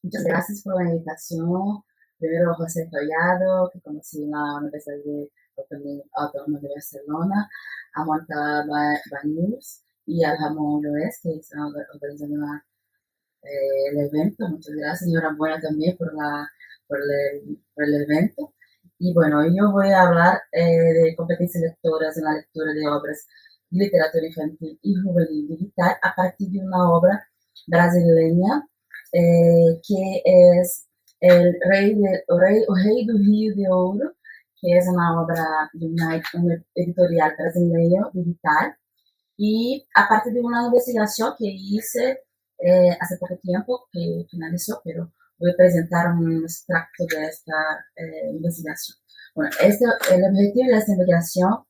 Muchas gracias por la invitación. Primero, José Collado, que conocí en la Universidad Autónoma de Barcelona, a Mónica Banyuls y al Ramón Loes, que están organizando el evento. Muchas gracias. Enhorabuena también por el evento. Y bueno, yo voy a hablar de competencias lectoras en la lectura de obras de literatura infantil y juvenil digital a partir de una obra brasileña que es O Rei do Rio de Ouro, que es una obra de una editorial brasileña digital. Y a partir de una investigación que hice hace poco tiempo, que finalizó, pero voy a presentar un extracto de esta investigación. Bueno, el objetivo de esta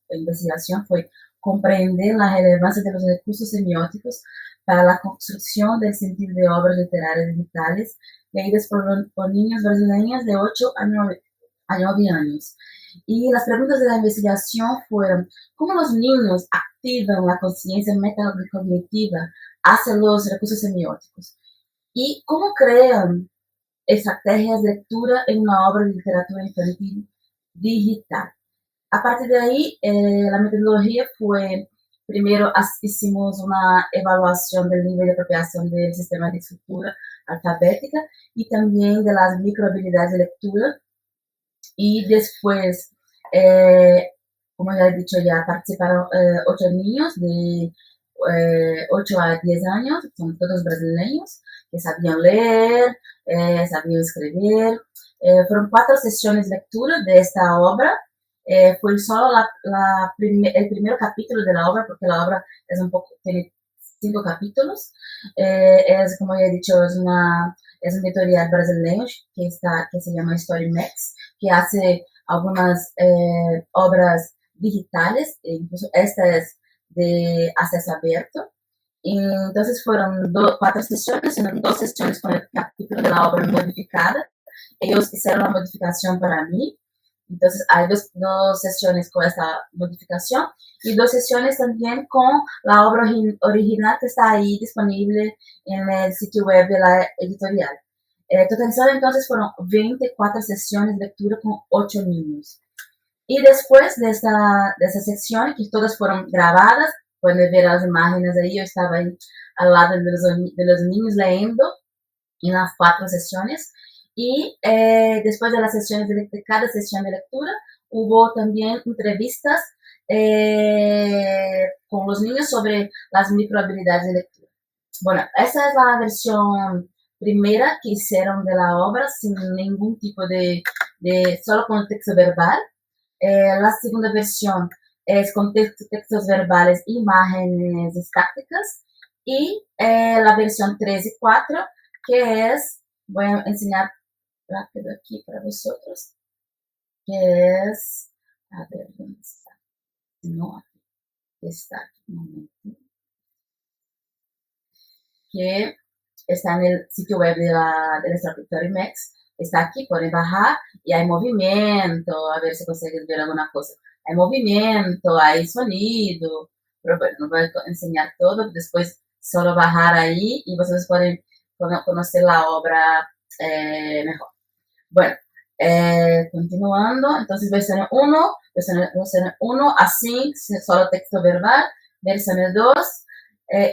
investigación fue comprender la relevancia de los recursos semióticos para la construcción del sentido de obras literarias digitales leídas por niños brasileños de 8 a 9 años. Y las preguntas de la investigación fueron: ¿cómo los niños activan la conciencia metacognitiva hacia los recursos semióticos? ¿Y cómo crean estrategias de lectura en una obra de literatura infantil digital? A partir de ahí, la metodología fue: primero hicimos una evaluación del nivel de apropiación del sistema de escritura alfabética y también de las microhabilidades de lectura. Y después, como ya he dicho, ya participaron 8 niños de 8 a 10 años, son todos brasileños, que sabían leer, sabían escribir. Fueron 4 sesiones de lectura de esta obra. Fue solo el primer capítulo de la obra, porque la obra tiene 5 capítulos. Como ya he dicho, es un editorial brasileño que se llama Storymax, que hace algunas obras digitales, incluso esta es de acceso abierto. Y entonces fueron 4 sesiones, 2 sesiones con el capítulo de la obra modificada. Ellos hicieron la modificación para mí. Entonces hay dos sesiones con esta modificación y 2 sesiones también con la obra original que está ahí disponible en el sitio web de la editorial. Totalizado entonces fueron 24 sesiones de lectura con 8 niños. Y después de esta sección, que todas fueron grabadas, pueden ver las imágenes ahí, yo estaba ahí al lado de los niños leyendo en las 4 sesiones. Y después de las sesiones de cada sesión de lectura, hubo también entrevistas con los niños sobre las microhabilidades de lectura. Bueno, esa es la versión primera que hicieron de la obra, sin ningún tipo solo con el texto verbal. La segunda versión es con textos verbales e imágenes estáticas. Y la versión 3 y 4, que es, voy a enseñar rápido aquí para vosotros, que es, a ver, ¿dónde está? No, aquí está, un momento, que está en el sitio web de la Story Max. Está aquí, pueden bajar y hay movimiento, a ver si consiguen ver alguna cosa. Hay movimiento, hay sonido, pero bueno, no voy a enseñar todo, después solo bajar ahí y ustedes pueden conocer la obra mejor. Bueno, continuando, entonces versión 1, versión 1 así, solo texto verbal, versión 2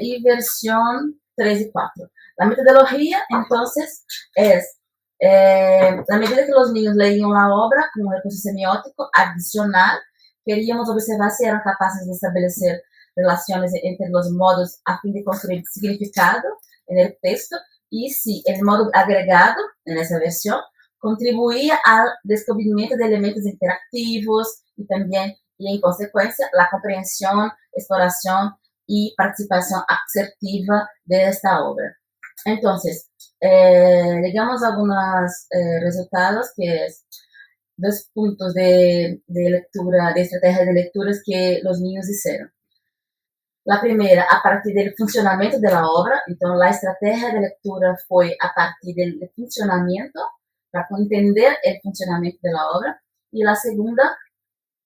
y versión 3 y 4. La metodología, entonces, es, a medida que los niños leían la obra con un recurso semiótico adicional, queríamos observar si eran capaces de establecer relaciones entre los modos a fin de construir significado en el texto y si el modo agregado en esa versión contribuía al descubrimiento de elementos interactivos y también, y en consecuencia, la comprensión, exploración y participación asertiva de esta obra. Entonces, digamos algunos resultados, que es 2 puntos de lectura, de estrategia de lecturas que los niños hicieron. La primera, a partir del funcionamiento de la obra. Entonces, la estrategia de lectura fue a partir del funcionamiento, para entender el funcionamiento de la obra. Y la segunda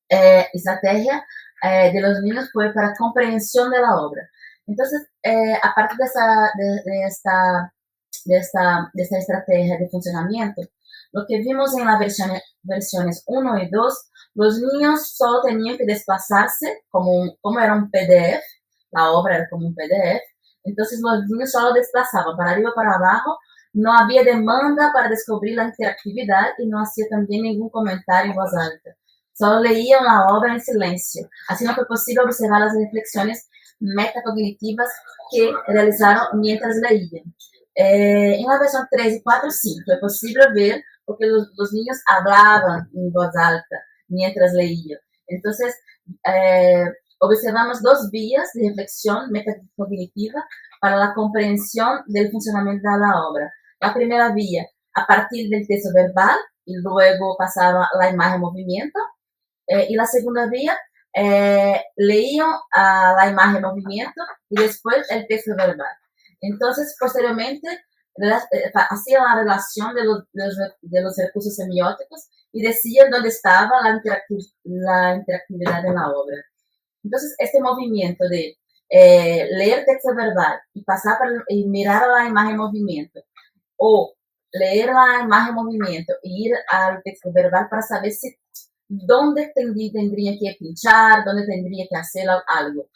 estrategia de los niños fue para comprensión de la obra. Entonces, a partir de esta de esta estrategia de funcionamiento. Lo que vimos en las versiones 1 y 2, los niños solo tenían que desplazarse como era un PDF, la obra era como un PDF, entonces los niños solo desplazaban para arriba, para abajo, no había demanda para descubrir la interactividad y no hacía también ningún comentario en voz alta. Solo leían la obra en silencio. Así no fue posible observar las reflexiones metacognitivas que realizaron mientras leían. En la versión 3 y 4 sí, fue posible ver porque los niños hablaban en voz alta mientras leían. Entonces, observamos dos vías de reflexión metacognitiva para la comprensión del funcionamiento de la obra. La primera vía, a partir del texto verbal, y luego pasaba la imagen movimiento. Y la segunda vía, leían la imagen movimiento y después el texto verbal. Entonces, posteriormente, hacían la relación de los recursos semióticos y decían dónde estaba la interactividad en la obra. Entonces, este movimiento de leer texto verbal y pasar y mirar la imagen movimiento, o leer la imagen movimiento y ir al texto verbal para saber si dónde tendría que pinchar, dónde tendría que hacer algo.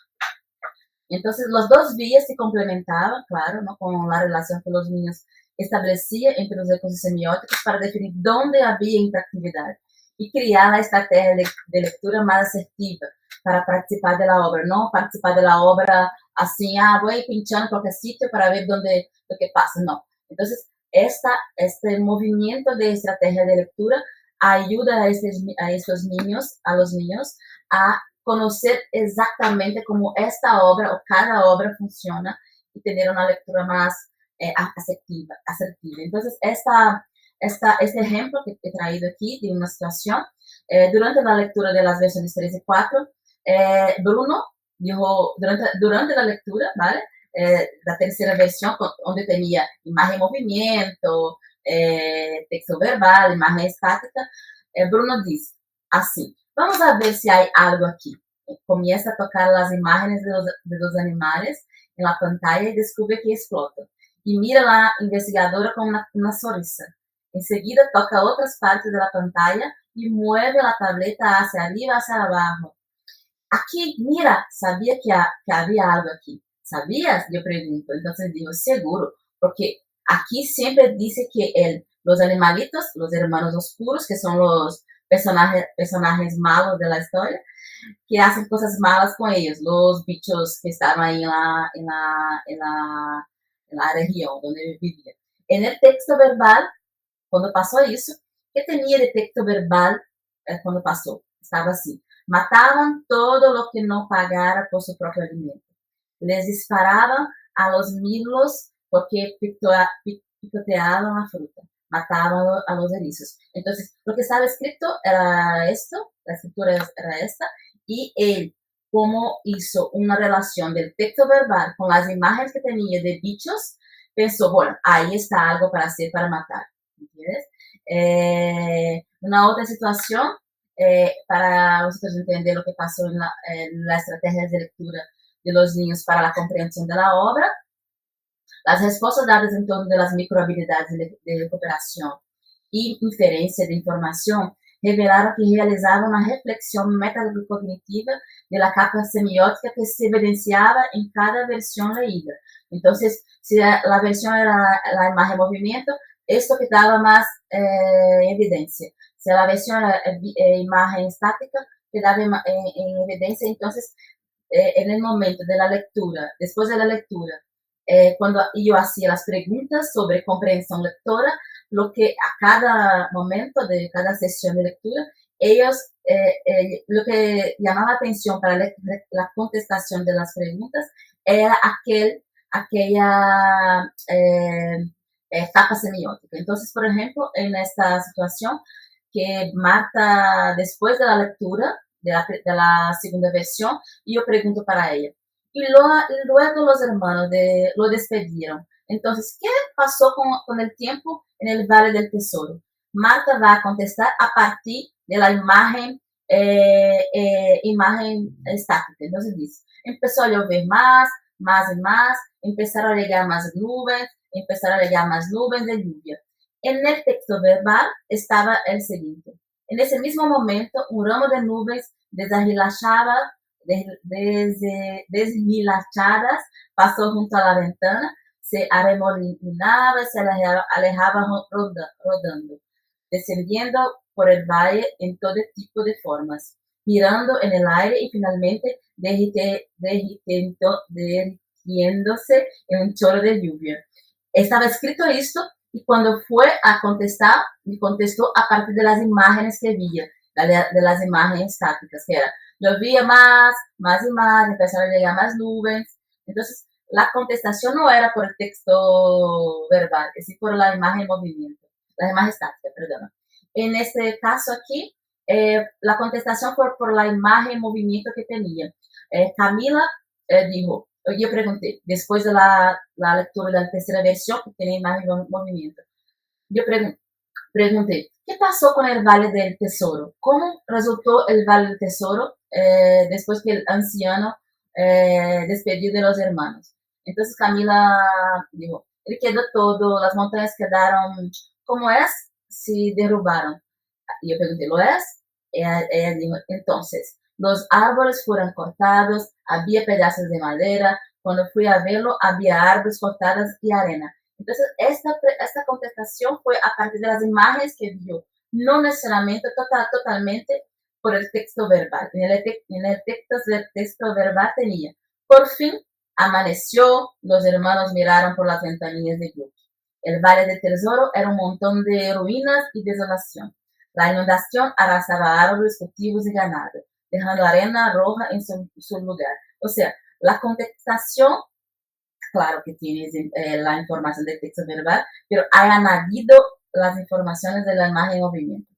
Entonces, las dos vías se complementaban, claro, ¿no? Con la relación que los niños establecían entre los recursos semióticos para definir dónde había interactividad y crear la estrategia de lectura más asertiva para participar de la obra, no participar de la obra así, voy pinchando en cualquier sitio para ver lo que pasa, no. Entonces, este movimiento de estrategia de lectura ayuda a los niños a conocer exactamente cómo esta obra o cada obra funciona y tener una lectura más asertiva. Entonces, este ejemplo que he traído aquí de una situación, durante la lectura de las versiones 3 y 4, Bruno dijo, durante la lectura, ¿vale? La tercera versión, donde tenía imagen movimiento, texto verbal, imagen estática, Bruno dice así: vamos a ver si hay algo aquí. Comienza a tocar las imágenes de los animales en la pantalla y descubre que explota. Y mira a la investigadora con una sonrisa. Enseguida toca otras partes de la pantalla y mueve la tableta hacia arriba, hacia abajo. Aquí, mira, sabía que había algo aquí. ¿Sabías? Yo pregunto. Entonces digo, seguro, porque aquí siempre dice que los animalitos, los hermanos oscuros, que son los personajes malos de la historia, que hacen cosas malas con ellos, los bichos que estaban ahí en la región donde vivían. En el texto verbal, cuando pasó eso, ¿qué tenía de texto verbal cuando pasó? Estaba así: mataban todo lo que no pagara por su propio alimento. Les disparaban a los mirlos porque picoteaban la fruta. Mataban a los erizos. Entonces, lo que estaba escrito era esto, la escritura era esta, y él, como hizo una relación del texto verbal con las imágenes que tenía de bichos, pensó, bueno, ahí está algo para hacer para matar. ¿Entiendes? Una otra situación, para vosotros entender lo que pasó en la estrategia de lectura de los niños para la comprensión de la obra, las respuestas dadas en torno de las microhabilidades de recuperación y inferencia de información revelaron que realizaban una reflexión metacognitiva de la capa semiótica que se evidenciaba en cada versión leída. Entonces, si la versión era la imagen movimiento, esto quedaba más evidencia. Si la versión era imagen estática, quedaba en evidencia. Entonces, en el momento de la lectura, después de la lectura, cuando yo hacía las preguntas sobre comprensión lectora, lo que a cada momento de cada sesión de lectura, ellos, lo que llamaba atención para la contestación de las preguntas era aquella capa semiótica. Entonces, por ejemplo, en esta situación, que Marta, después de la lectura de la segunda versión, yo pregunto para ella, y luego los hermanos lo despidieron. Entonces, ¿qué pasó con el tiempo en el Valle del Tesoro? Marta va a contestar a partir de la imagen estática. Entonces dice, empezó a llover más y más, empezaron a llegar más nubes, empezar a llegar más nubes de lluvia. En el texto verbal estaba el siguiente. En ese mismo momento, un ramo de nubes deshilachadas pasó junto a la ventana, se arremolinaba, se alejaba rodando, descendiendo por el valle en todo tipo de formas, girando en el aire y finalmente derritiéndose en un chorro de lluvia. Estaba escrito esto y cuando fue a contestar, me contestó a partir de las imágenes que veía, de las imágenes estáticas, que era, llovía más y más, empezaron a llegar más nubes. Entonces, la contestación no era por el texto verbal, es por la imagen en movimiento, la imagen estática, perdón. En este caso aquí, la contestación fue por la imagen en movimiento que tenía. Camila dijo, yo pregunté, después de la lectura de la tercera versión, que tenía imagen en movimiento, yo pregunté, ¿qué pasó con el Valle del Tesoro? ¿Cómo resultó el Valle del Tesoro después que el anciano despedió de los hermanos? Entonces Camila dijo, él quedó todo, las montañas quedaron, ¿cómo es? Se derrubaron. Y yo pregunté, ¿lo es? Ella dijo, entonces, los árboles fueron cortados, había pedazos de madera, cuando fui a verlo había árboles cortados y arena. Entonces, esta contestación fue a partir de las imágenes que vio, no necesariamente totalmente por el texto verbal. En el texto verbal tenía, por fin amaneció, los hermanos miraron por las ventanillas de lluvia. El Valle del Tesoro era un montón de ruinas y desolación. La inundación arrasaba árboles, cultivos y ganado, dejando arena roja en su lugar. O sea, la contestación, claro que tienes la información del texto verbal, pero hay añadido las informaciones de la imagen en movimiento.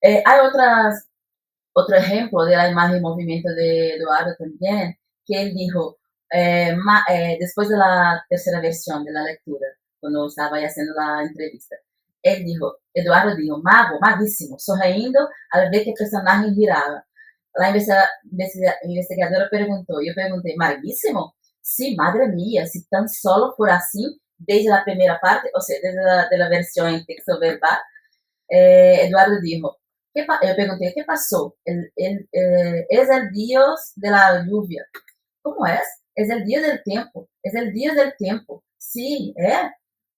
Hay otro ejemplo de la imagen en movimiento de Eduardo también, que él dijo, después de la tercera versión de la lectura, cuando estaba haciendo la entrevista, él dijo, Eduardo dijo, maguísimo, sonriendo al ver que el personaje giraba. La investigadora preguntó, yo pregunté, maguísimo? Sí, madre mía, si tan solo fuera así, desde la primera parte, o sea, desde la versión en texto verbal, Eduardo dijo, yo pregunté, ¿qué pasó? Es el dios de la lluvia. ¿Cómo es? Es el dios del tiempo, es el dios del tiempo. Sí,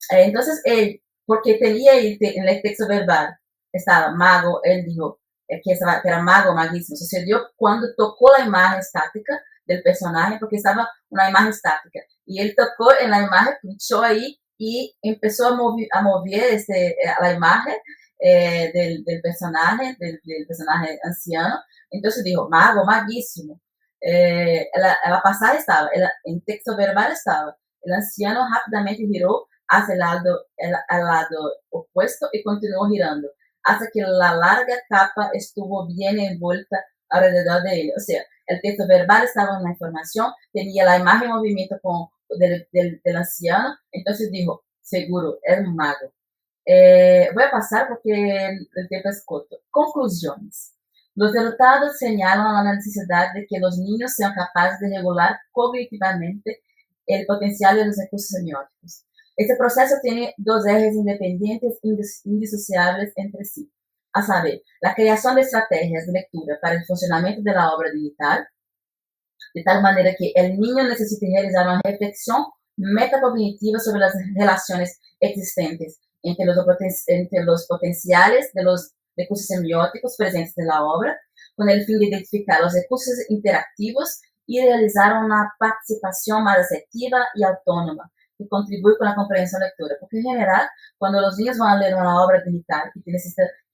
entonces él, porque tenía en el texto verbal, estaba mago, él dijo que era mago, maguísimo. Sucedió cuando tocó la imagen estática del personaje, porque estaba una imagen estática. Y él tocó en la imagen, pinchó ahí y empezó a mover la imagen del personaje anciano. Entonces dijo, maguísimo. La pasada estaba, en texto verbal estaba, el anciano rápidamente giró hacia el lado opuesto y continuó girando, hasta que la larga capa estuvo bien envuelta alrededor de él. O sea, el texto verbal estaba en la información, tenía la imagen en movimiento del anciano, entonces dijo, seguro, es un mago. Voy a pasar porque el tiempo es corto. Conclusiones. Los resultados señalan la necesidad de que los niños sean capaces de regular cognitivamente el potencial de los recursos semióticos. Este proceso tiene dos ejes independientes indisociables entre sí, a saber, la creación de estrategias de lectura para el funcionamiento de la obra digital, de tal manera que el niño necesite realizar una reflexión metacognitiva sobre las relaciones existentes entre los potenciales de los recursos semióticos presentes en la obra, con el fin de identificar los recursos interactivos y realizar una participación más asertiva y autónoma que contribuye con la comprensión lectora. Porque en general, cuando los niños van a leer una obra digital que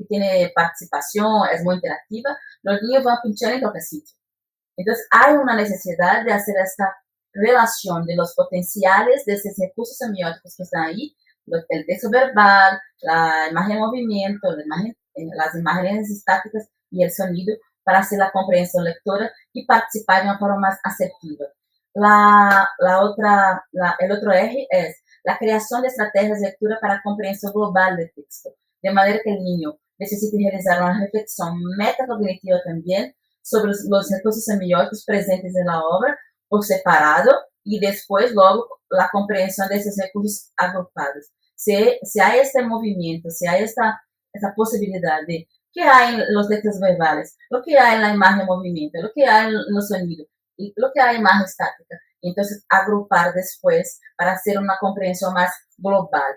tiene participación, es muy interactiva, los niños van a pinchar en cualquier sitio. Entonces, hay una necesidad de hacer esta relación de los potenciales de esos recursos semióticos que están ahí, el texto verbal, la imagen en movimiento, las imágenes estáticas y el sonido, para hacer la comprensión lectora y participar de una forma más asertiva. El otro eje es la creación de estrategias de lectura para comprensión global del texto, de manera que el niño necesite realizar una reflexión metacognitiva también sobre los recursos semióticos presentes en la obra por separado y después luego la comprensión de esos recursos agrupados. Si hay este movimiento, si hay esta posibilidad de qué hay en los textos verbales, lo que hay en la imagen de movimiento, lo que hay en los sonidos y lo que hay en imagen estática. Y entonces agrupar después para hacer una comprensión más global.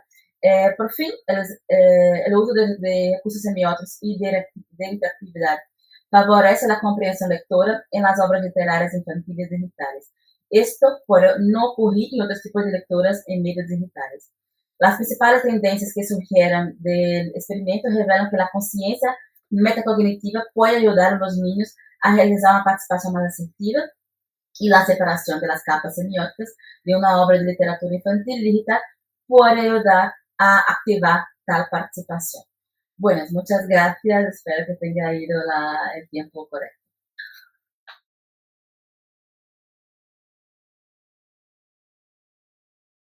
Por fin, el uso de recursos semióticos y de interactividad favorece la comprensión lectora en las obras literarias infantiles digitales. Esto puede no ocurrir en otros tipos de lecturas en medios digitales. Las principales tendencias que surgieron del experimento revelan que la conciencia metacognitiva puede ayudar a los niños a realizar una participación más asertiva y la separación de las capas semióticas de una obra de literatura infantil digital puede ayudar a activar tal participación. Bueno, muchas gracias. Espero que tenga ido el tiempo correcto.